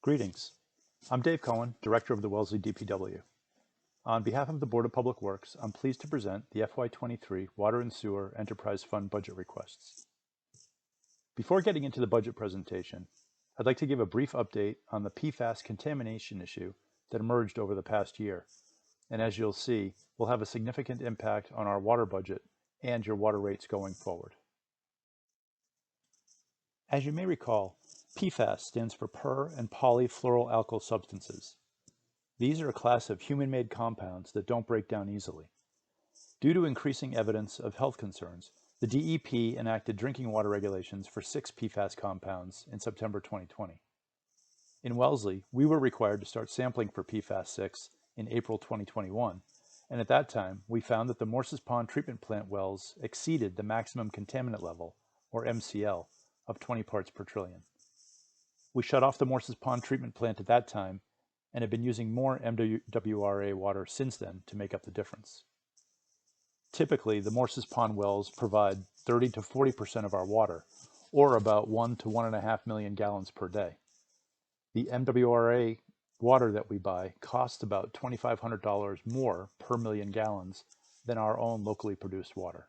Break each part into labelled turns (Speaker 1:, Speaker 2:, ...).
Speaker 1: Greetings. I'm Dave Cohen, Director of the Wellesley DPW. On behalf of the Board of Public Works, I'm pleased to present the FY23 Water and Sewer Enterprise Fund budget requests. Before getting into the budget presentation, I'd like to give a brief update on the Pfas contamination issue that emerged over the past year, and as you'll see, will have a significant impact on our water budget and your water rates going forward. As you may recall, Pfas stands for per- and polyfluoroalkyl substances. These are a class of human-made compounds that don't break down easily. Due to increasing evidence of health concerns, the DEP enacted drinking water regulations for 6 Pfas compounds in September 2020. In Wellesley, we were required to start sampling for Pfas 6 in April 2021, and at that time, we found that the Morses Pond treatment plant wells exceeded the maximum contaminant level, or MCL, of 20 parts per trillion. We shut off the Morses Pond treatment plant at that time and have been using more MWRA water since then to make up the difference. Typically, the Morses Pond wells provide 30 to 40% of our water, or about 1 to 1.5 million gallons per day. The MWRA water that we buy costs about $2,500 more per million gallons than our own locally produced water.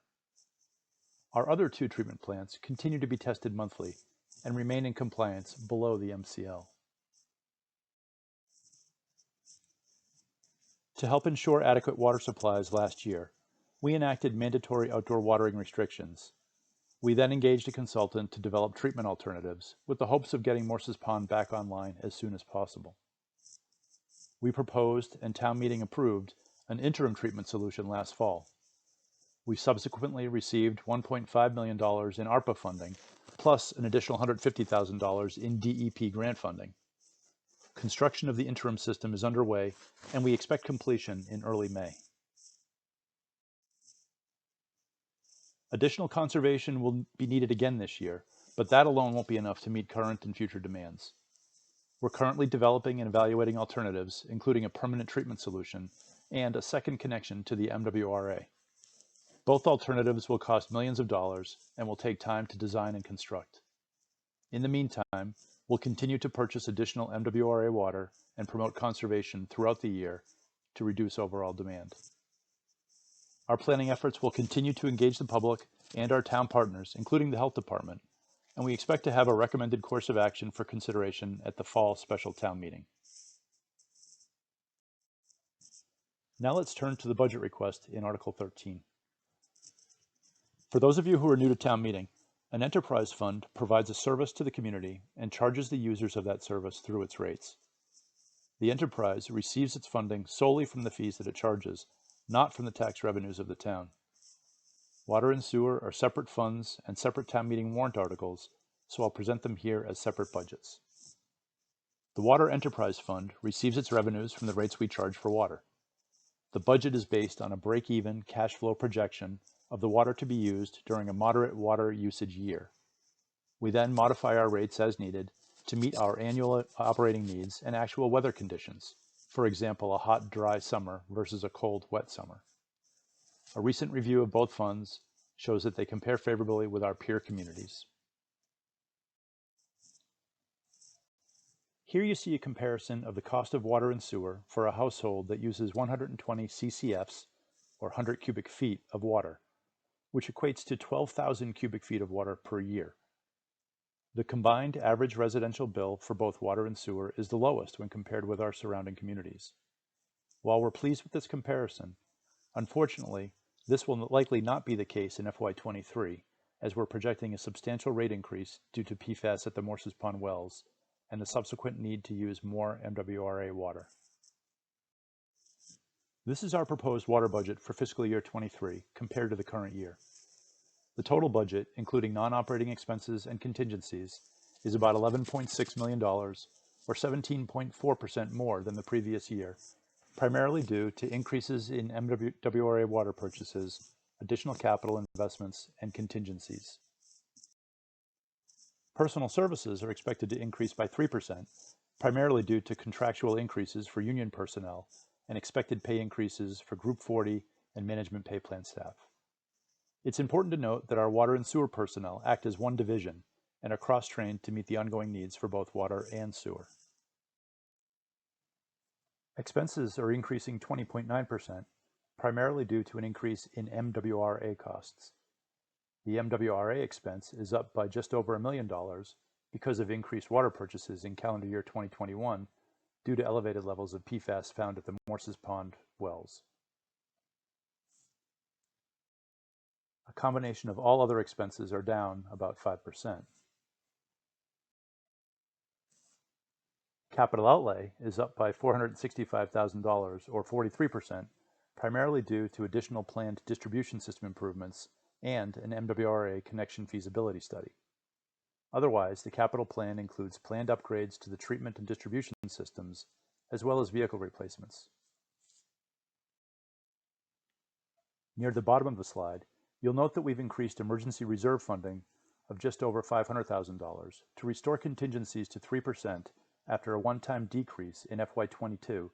Speaker 1: Our other 2 treatment plants continue to be tested monthly and remain in compliance below the MCL. To help ensure adequate water supplies last year, we enacted mandatory outdoor watering restrictions. We then engaged a consultant to develop treatment alternatives with the hopes of getting Morses Pond back online as soon as possible. We proposed and town meeting approved an interim treatment solution last fall. We subsequently received $1.5 million in ARPA funding, plus an additional $150,000 in DEP grant funding. Construction of the interim system is underway, and we expect completion in early May. Additional conservation will be needed again this year, but that alone won't be enough to meet current and future demands. We're currently developing and evaluating alternatives, including a permanent treatment solution and a second connection to the MWRA. Both alternatives will cost millions of dollars and will take time to design and construct. In the meantime, we'll continue to purchase additional MWRA water and promote conservation throughout the year to reduce overall demand. Our planning efforts will continue to engage the public and our town partners, including the health department, and we expect to have a recommended course of action for consideration at the fall special town meeting. Now let's turn to the budget request in Article 13. For those of you who are new to town meeting, an enterprise fund provides a service to the community and charges the users of that service through its rates. The enterprise receives its funding solely from the fees that it charges, not from the tax revenues of the town. Water and sewer are separate funds and separate town meeting warrant articles, so I'll present them here as separate budgets. The Water Enterprise Fund receives its revenues from the rates we charge for water. The budget is based on a break-even cash flow projection of the water to be used during a moderate water usage year. We then modify our rates as needed to meet our annual operating needs and actual weather conditions, for example, a hot, dry summer versus a cold, wet summer. A recent review of both funds shows that they compare favorably with our peer communities. Here you see a comparison of the cost of water and sewer for a household that uses 120 CCFs, or 100 cubic feet of water, which equates to 12,000 cubic feet of water per year. The combined average residential bill for both water and sewer is the lowest when compared with our surrounding communities. While we're pleased with this comparison, unfortunately, this will likely not be the case in FY23, as we're projecting a substantial rate increase due to PFAS at the Morses Pond wells and the subsequent need to use more MWRA water. This is our proposed water budget for fiscal year 23 compared to the current year. The total budget, including non-operating expenses and contingencies, is about $11.6 million, or 17.4% more than the previous year, primarily due to increases in MWRA water purchases, additional capital investments, and contingencies. Personal services are expected to increase by 3%, primarily due to contractual increases for union personnel and expected pay increases for Group 40 and management pay plan staff. It's important to note that our water and sewer personnel act as one division and are cross-trained to meet the ongoing needs for both water and sewer. Expenses are increasing 20.9%, primarily due to an increase in MWRA costs. The MWRA expense is up by just over $1 million because of increased water purchases in calendar year 2021 due to elevated levels of Pfas found at the Morses Pond wells. A combination of all other expenses are down about 5%. Capital outlay is up by $465,000 or 43%, primarily due to additional planned distribution system improvements and an MWRA connection feasibility study. Otherwise, the capital plan includes planned upgrades to the treatment and distribution systems, as well as vehicle replacements. Near the bottom of the slide, you'll note that we've increased emergency reserve funding of just over $500,000 to restore contingencies to 3% after a one-time decrease in FY22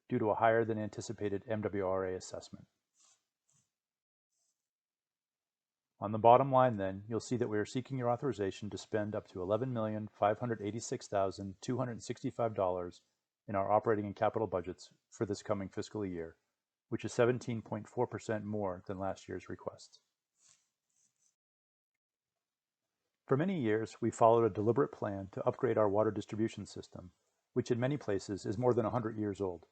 Speaker 1: due to a higher than anticipated MWRA assessment. On the bottom line then, you'll see that we are seeking your authorization to spend up to $11,586,265 in our operating and capital budgets for this coming fiscal year, which is 17.4% more than last year's request. For many years, we followed a deliberate plan to upgrade our water distribution system, which in many places is more than 100 years old.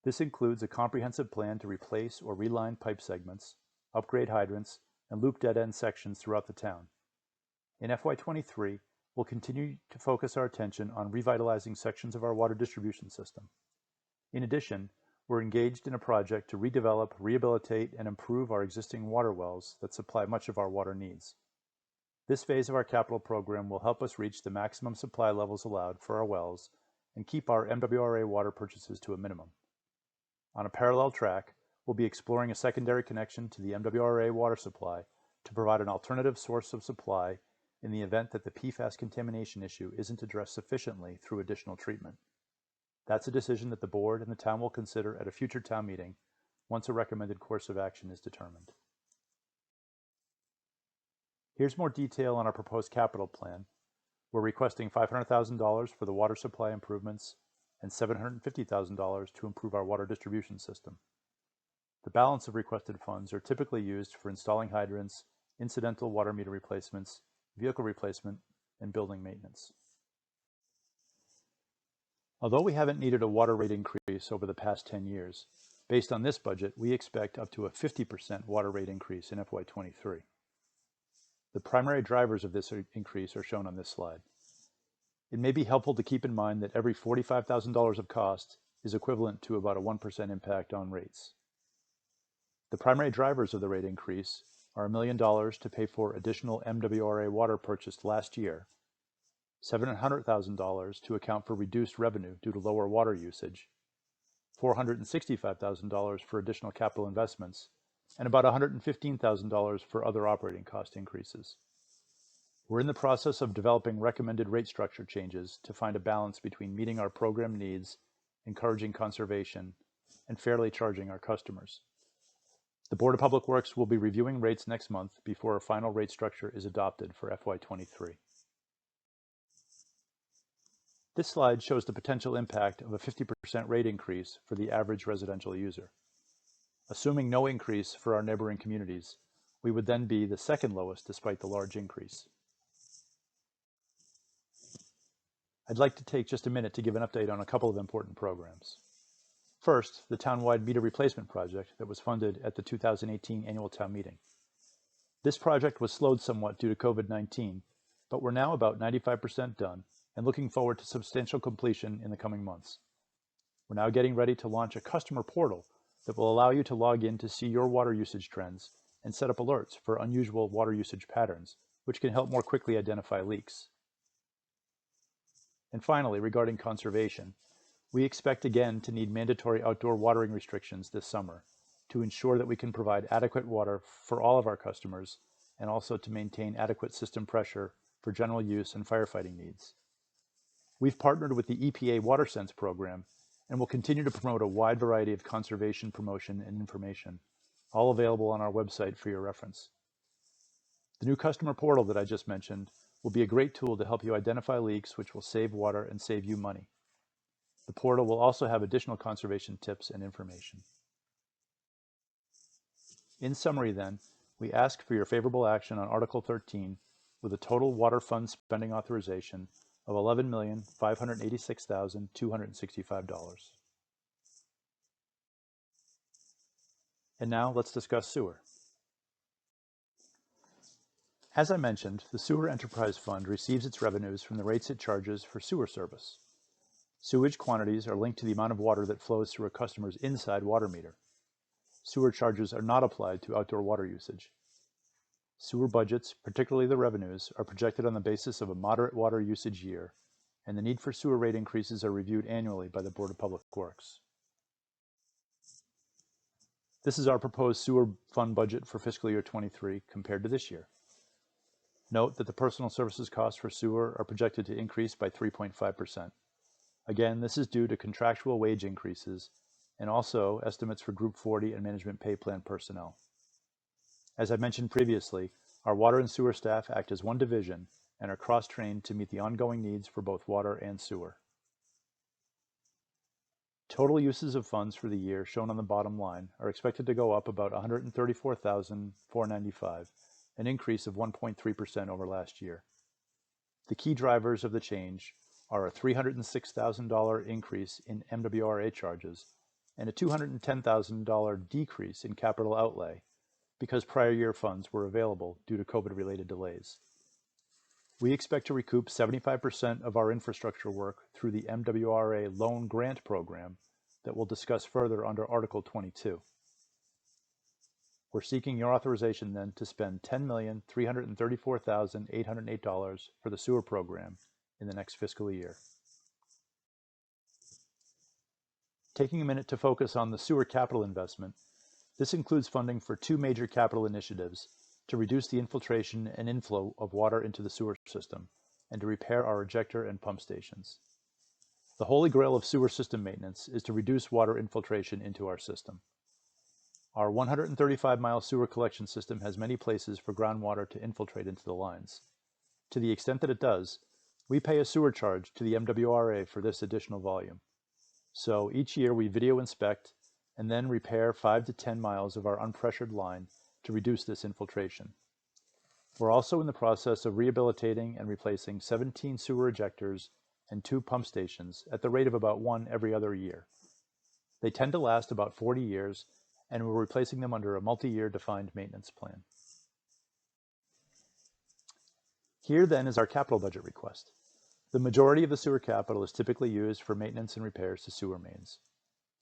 Speaker 1: This includes a comprehensive plan to replace or reline pipe segments, upgrade hydrants, and loop dead-end sections throughout the town. In FY23, we'll continue to focus our attention on revitalizing sections of our water distribution system. In addition, we're engaged in a project to redevelop, rehabilitate, and improve our existing water wells that supply much of our water needs. This phase of our capital program will help us reach the maximum supply levels allowed for our wells and keep our MWRA water purchases to a minimum. On a parallel track, we'll be exploring a secondary connection to the MWRA water supply to provide an alternative source of supply in the event that the Pfas contamination issue isn't addressed sufficiently through additional treatment. That's a decision that the board and the town will consider at a future town meeting once a recommended course of action is determined. Here's more detail on our proposed capital plan. We're requesting $500,000 for the water supply improvements and $750,000 to improve our water distribution system. The balance of requested funds are typically used for installing hydrants, incidental water meter replacements, vehicle replacement, and building maintenance. Although we haven't needed a water rate increase over the past 10 years, based on this budget, we expect up to a 50% water rate increase in FY23. The primary drivers of this increase are shown on this slide. It may be helpful to keep in mind that every $45,000 of cost is equivalent to about a 1% impact on rates. The primary drivers of the rate increase are $1 million to pay for additional MWRA water purchased last year, $700,000 to account for reduced revenue due to lower water usage, $465,000 for additional capital investments, and about $115,000 for other operating cost increases. We're in the process of developing recommended rate structure changes to find a balance between meeting our program needs, encouraging conservation, and fairly charging our customers. The Board of Public Works will be reviewing rates next month before a final rate structure is adopted for FY23. This slide shows the potential impact of a 50% rate increase for the average residential user. Assuming no increase for our neighboring communities, we would then be the second lowest despite the large increase. I'd like to take just a minute to give an update on a couple of important programs. First, the town-wide meter replacement project that was funded at the 2018 annual town meeting. This project was slowed somewhat due to COVID-19, but we're now about 95% done and looking forward to substantial completion in the coming months. We're now getting ready to launch a customer portal that will allow you to log in to see your water usage trends and set up alerts for unusual water usage patterns, which can help more quickly identify leaks. And finally, regarding conservation, we expect again to need mandatory outdoor watering restrictions this summer to ensure that we can provide adequate water for all of our customers and also to maintain adequate system pressure for general use and firefighting needs. We've partnered with the EPA WaterSense program and will continue to promote a wide variety of conservation promotion and information, all available on our website for your reference. The new customer portal that I just mentioned will be a great tool to help you identify leaks, which will save water and save you money. The portal will also have additional conservation tips and information. In summary then, we ask for your favorable action on Article 13 with a total water fund spending authorization of $11,586,265. And now let's discuss sewer. As I mentioned, the Sewer Enterprise Fund receives its revenues from the rates it charges for sewer service. Sewage quantities are linked to the amount of water that flows through a customer's inside water meter. Sewer charges are not applied to outdoor water usage. Sewer budgets, particularly the revenues, are projected on the basis of a moderate water usage year, and the need for sewer rate increases are reviewed annually by the Board of Public Works. This is our proposed sewer fund budget for fiscal year 23 compared to this year. Note that the personal services costs for sewer are projected to increase by 3.5%. Again, this is due to contractual wage increases and also estimates for Group 40 and management pay plan personnel. As I mentioned previously, our water and sewer staff act as one division and are cross-trained to meet the ongoing needs for both water and sewer. Total uses of funds for the year shown on the bottom line are expected to go up about $134,495, an increase of 1.3% over last year. The key drivers of the change are a $306,000 increase in MWRA charges and a $210,000 decrease in capital outlay because prior year funds were available due to COVID-related delays. We expect to recoup 75% of our infrastructure work through the MWRA loan grant program that we'll discuss further under Article 22. We're seeking your authorization then to spend $10,334,808 for the sewer program in the next fiscal year. Taking a minute to focus on the sewer capital investment, this includes funding for two major capital initiatives to reduce the infiltration and inflow of water into the sewer system and to repair our ejector and pump stations. The holy grail of sewer system maintenance is to reduce water infiltration into our system. Our 135-mile sewer collection system has many places for groundwater to infiltrate into the lines. To the extent that it does, we pay a sewer charge to the MWRA for this additional volume. So each year we video inspect and then repair 5 to 10 miles of our unpressured line to reduce this infiltration. We're also in the process of rehabilitating and replacing 17 sewer ejectors and 2 pump stations at the rate of about 1 every other year. They tend to last about 40 years, and we're replacing them under a multi-year defined maintenance plan. Here then is our capital budget request. The majority of the sewer capital is typically used for maintenance and repairs to sewer mains.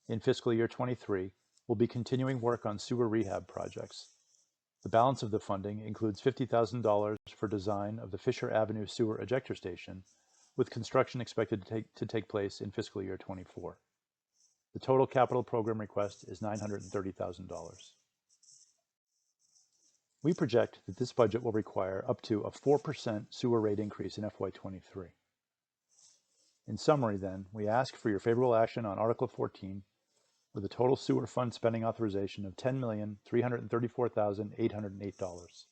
Speaker 1: In fiscal year 23, we'll be continuing work on sewer rehab projects. The balance of the funding includes $50,000 for design of the Fisher Avenue Sewer Ejector Station, with construction expected to take place in fiscal year 24. The total capital program request is $930,000. We project that this budget will require up to a 4% sewer rate increase in FY23. In summary then, we ask for your favorable action on Article 14 with a total sewer fund spending authorization of $10,334,808.